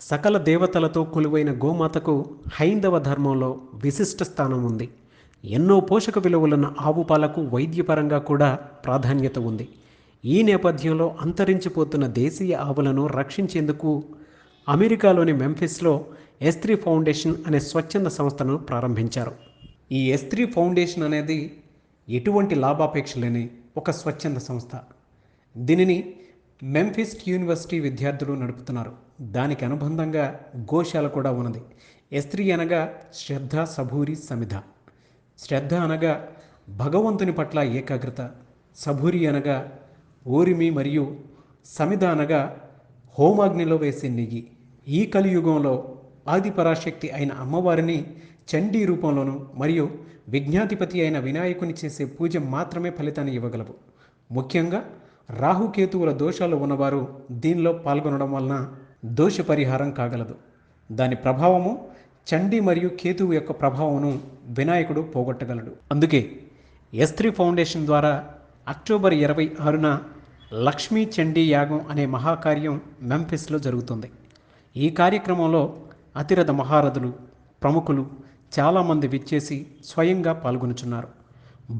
సకల దేవతలతో కొలువైన గోమాతకు హైందవ ధర్మంలో విశిష్ట స్థానం ఉంది. ఎన్నో పోషక విలువలున్న ఆవు పాలకు వైద్యపరంగా కూడా ప్రాధాన్యత ఉంది. ఈ నేపథ్యంలో అంతరించిపోతున్న దేశీయ ఆవులను రక్షించేందుకు అమెరికాలోని మెంఫిస్లో ఎస్3 ఫౌండేషన్ అనే స్వచ్ఛంద సంస్థను ప్రారంభించారు. ఈ ఎస్3 ఫౌండేషన్ అనేది ఎటువంటి లాభాపేక్ష లేని ఒక స్వచ్ఛంద సంస్థ. దీనిని మెంఫిస్ యూనివర్సిటీ విద్యార్థులు నడుపుతున్నారు. దానికి అనుబంధంగా గోశాల కూడా ఉన్నది. ఎస్3 అనగా శ్రద్ధ, సబూరి, సమిధ. శ్రద్ధ అనగా భగవంతుని పట్ల ఏకాగ్రత, సబూరి అనగా ఓరిమి మరియు సమిధ అనగా హోమాగ్నిలో వేసే నెయ్యి. ఈ కలియుగంలో ఆది పరాశక్తి అయిన అమ్మవారిని చండీ రూపంలోను మరియు విఘ్నాధిపతి అయిన వినాయకుని చేసే పూజ మాత్రమే ఫలితాన్ని ఇవ్వగలవు. ముఖ్యంగా రాహుకేతువుల దోషాలు ఉన్నవారు దీనిలో పాల్గొనడం వలన దోష పరిహారం కాగలదు. దాని ప్రభావము చండీ మరియు కేతువు యొక్క ప్రభావమును వినాయకుడు పోగొట్టగలడు. అందుకే ఎస్3 ఫౌండేషన్ ద్వారా అక్టోబర్ 26న లక్ష్మీ చండీ యాగం అనే మహాకార్యం మెంఫిస్లో జరుగుతుంది. ఈ కార్యక్రమంలో అతిరథ మహారథులు, ప్రముఖులు చాలామంది విచ్చేసి స్వయంగా పాల్గొనుచున్నారు.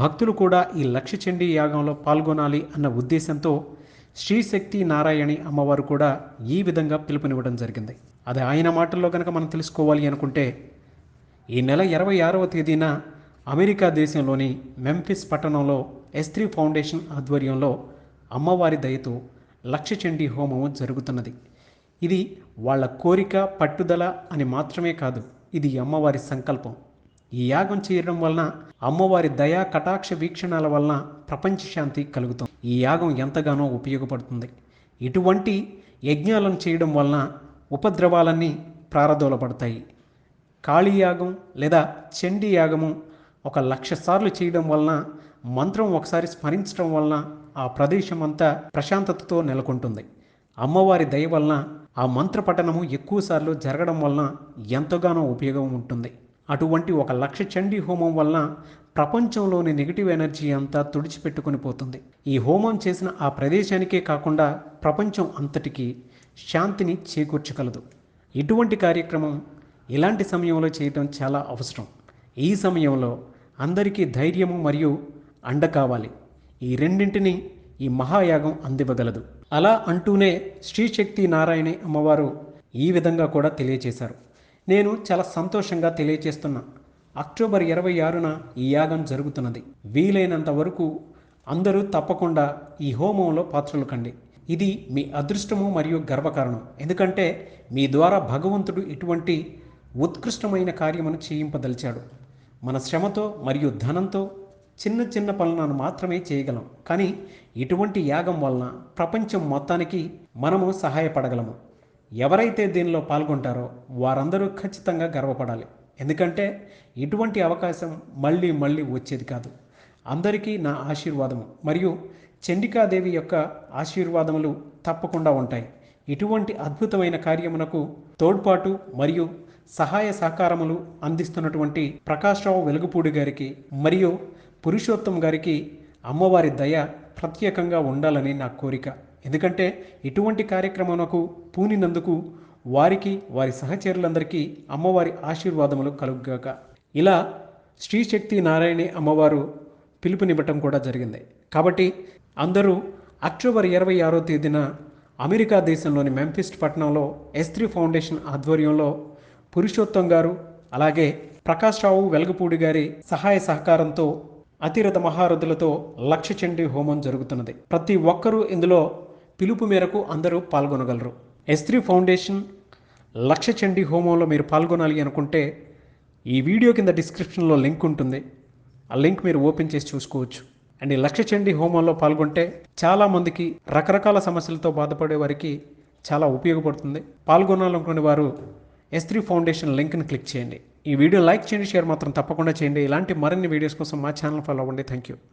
భక్తులు కూడా ఈ లక్ష్య చండీ యాగంలో పాల్గొనాలి అన్న ఉద్దేశంతో శ్రీశక్తి నారాయణి అమ్మవారు కూడా ఈ విధంగా పిలుపునివ్వడం జరిగింది. అది ఆయన మాటల్లో కనుక మనం తెలుసుకోవాలి అనుకుంటే, ఈ నెల 26వ తేదీన అమెరికా దేశంలోని మెంఫిస్ పట్టణంలో ఎస్3 ఫౌండేషన్ ఆధ్వర్యంలో అమ్మవారి దయతో లక్ష్య చండీ హోమం జరుగుతున్నది. ఇది వాళ్ళ కోరిక, పట్టుదల అని మాత్రమే కాదు, ఇది అమ్మవారి సంకల్పం. ఈ యాగం చేయడం వలన అమ్మవారి దయా కటాక్ష వీక్షణాల వలన ప్రపంచ శాంతి కలుగుతుంది. ఈ యాగం ఎంతగానో ఉపయోగపడుతుంది. ఇటువంటి యజ్ఞాలను చేయడం వలన ఉపద్రవాలన్నీ ప్రారదోలపడతాయి. కాళీయాగం లేదా చండీ యాగము 1,00,000 సార్లు చేయడం వలన, మంత్రం ఒకసారి స్మరించడం వలన ఆ ప్రదేశం అంతా ప్రశాంతతతో నెలకొంటుంది. అమ్మవారి దయ వలన ఆ మంత్ర పఠనము ఎక్కువసార్లు జరగడం వలన ఎంతగానో ఉపయోగం ఉంటుంది. అటువంటి 1,00,000 చండీ హోమం వలన ప్రపంచంలోని నెగిటివ్ ఎనర్జీ అంతా తుడిచిపెట్టుకొని పోతుంది. ఈ హోమం చేసిన ఆ ప్రదేశానికే కాకుండా ప్రపంచం అంతటికీ శాంతిని చేకూర్చగలదు. ఇటువంటి కార్యక్రమం ఇలాంటి సమయంలో చేయడం చాలా అవసరం. ఈ సమయంలో అందరికీ ధైర్యము మరియు అండ కావాలి. ఈ రెండింటిని ఈ మహాయాగం అందివ్వగలదు. అలా అంటూనే శ్రీశక్తి నారాయణి అమ్మవారు ఈ విధంగా కూడా తెలియజేశారు. నేను చాలా సంతోషంగా తెలియజేస్తున్నా, అక్టోబర్ 26న ఈ యాగం జరుగుతున్నది. వీలైనంత వరకు అందరూ తప్పకుండా ఈ హోమంలో పాత్రలు కండి. ఇది మీ అదృష్టము మరియు గర్వకారణం. ఎందుకంటే మీ ద్వారా భగవంతుడు ఇటువంటి ఉత్కృష్టమైన కార్యమును చేయింపదలిచాడు. మన శ్రమతో మరియు ధనంతో చిన్న చిన్న పనులను మాత్రమే చేయగలం. కానీ ఇటువంటి యాగం వలన ప్రపంచం మొత్తానికి మనము సహాయపడగలము. ఎవరైతే దీనిలో పాల్గొంటారో వారందరూ ఖచ్చితంగా గర్వపడాలి. ఎందుకంటే ఇటువంటి అవకాశం మళ్ళీ మళ్ళీ వచ్చేది కాదు. అందరికీ నా ఆశీర్వాదము మరియు చండికాదేవి యొక్క ఆశీర్వాదములు తప్పకుండా ఉంటాయి. ఇటువంటి అద్భుతమైన కార్యమునకు తోడ్పాటు మరియు సహాయ సహకారములు అందిస్తున్నటువంటి ప్రకాష్ రావు వెలుగుపూడి గారికి మరియు పురుషోత్తం గారికి అమ్మవారి దయ ప్రత్యేకంగా ఉండాలని నా కోరిక. ఎందుకంటే ఇటువంటి కార్యక్రమమునకు పూనినందుకు వారికి, వారి సహచరులందరికీ అమ్మవారి ఆశీర్వాదములు కలుగుగాక. ఇలా శ్రీశక్తి నారాయణి అమ్మవారు పిలుపునివ్వటం కూడా జరిగింది. కాబట్టి అందరూ అక్టోబర్ 26వ తేదీన అమెరికా దేశంలోని మెంఫిస్ పట్టణంలో ఎస్3 ఫౌండేషన్ ఆధ్వర్యంలో పురుషోత్తం గారు అలాగే ప్రకాష్ రావు వెలుగుపూడి గారి సహాయ సహకారంతో అతిరథ మహారథులతో లక్ష్య చండీ హోమం జరుగుతున్నది. ప్రతి ఒక్కరూ ఇందులో పిలుపు మేరకు అందరూ పాల్గొనగలరు. ఎస్3 ఫౌండేషన్ లక్ష్య చండీ హోమంలో మీరు పాల్గొనాలి అనుకుంటే ఈ వీడియో కింద డిస్క్రిప్షన్లో లింక్ ఉంటుంది. ఆ లింక్ మీరు ఓపెన్ చేసి చూసుకోవచ్చు. అండ్ ఈ లక్ష్య చండీ హోమంలో పాల్గొంటే చాలామందికి రకరకాల సమస్యలతో బాధపడే వారికి చాలా ఉపయోగపడుతుంది. పాల్గొనాలనుకునే వారు ఎస్3 ఫౌండేషన్ లింక్ని క్లిక్ చేయండి. ఈ వీడియో లైక్ చేయండి, షేర్ మాత్రం తప్పకుండా చేయండి. ఇలాంటి మరిన్ని వీడియోస్ కోసం మా ఛానల్ ఫాలో అవ్వండి. Thank you.